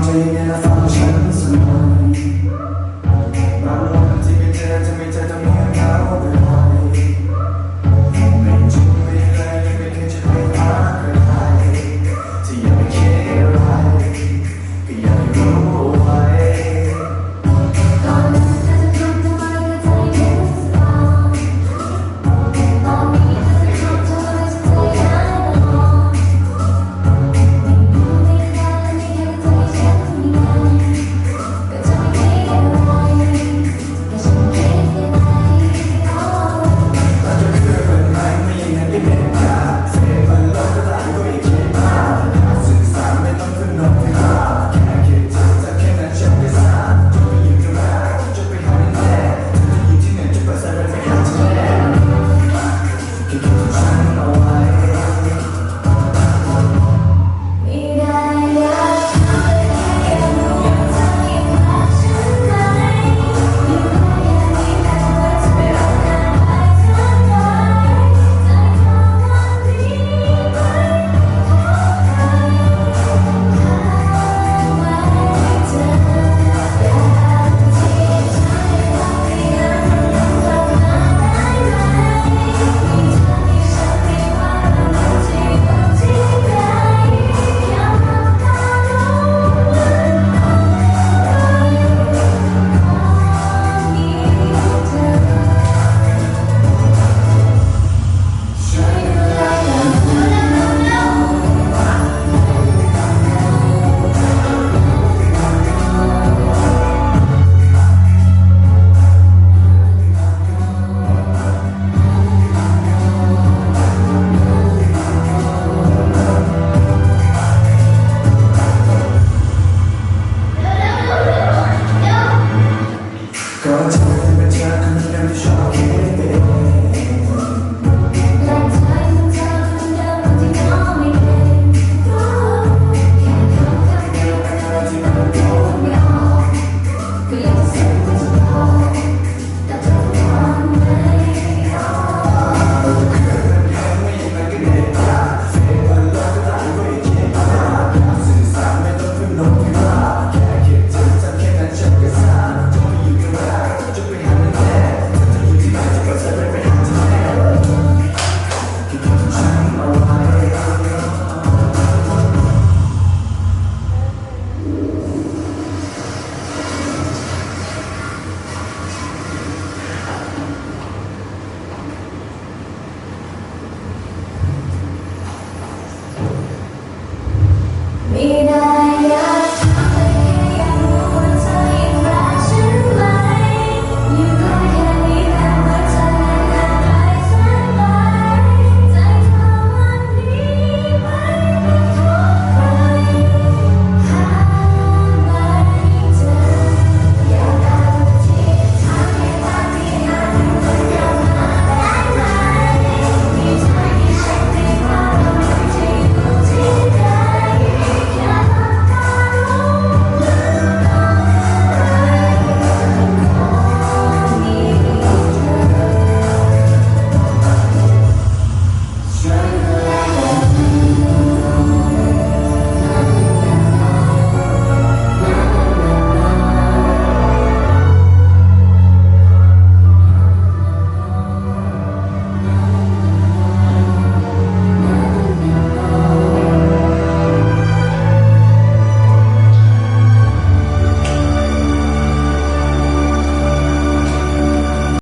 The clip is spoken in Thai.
จะยังไงนะฟังฉันสักหน่อยบางวันที่ไม่เจอจะไม่เจอจะมีเหงาไปหน่อยไม่จริงไม่เลยยังไม่เคยจะไปหาใครที่ยังไม่คิดอะไรก็อยากให้รู้ไว้ก่อนนั้นเธอจะทำทำไมก็ใจเย็นสบายตอนนี้เธอจะทำทำไมฉันใจหายตลอดไม่รู้ไม่ได้ไม่เคยใจฉันทำไมก็จะไม่คิดอะไรก็ฉันคิดไปไหนเราจะเกิดเป็นไหมไม่ยังไงก็เด็ดขาดเสพมันลดก็ตายก็อีกคิดมากสื่อสารไม่ต้องขึ้นนกที่ขาแค่คิดจะแค่นั้นฉันไม่สามจะไปยืนตรงไหนจะไปหาแน่จะอยู่ที่ไหนจะไปใส่เป็นไม่ขาดแน่แค่คิดถึงฉันเอาไว้ ไม่ได้อยากทำอะไรแค่รู้ว่าเธอยังรักฉันไหมไม่ได้อยากให้แต่ว่าจะไปรักกันไปเท่าไหร่ใจของวันนี้ไหมขอใครหาไว้เธออยากที่ใจเรายังกลับมาได้ไหมมีเธอมีฉันไม่ว่าเราจะอยู่ที่ไหนอยากรักกันรู้วันนี้เธอช่วยดูแลกันก็เธอเป็นเธอคนเดียวที่ชอบคิดไปเอ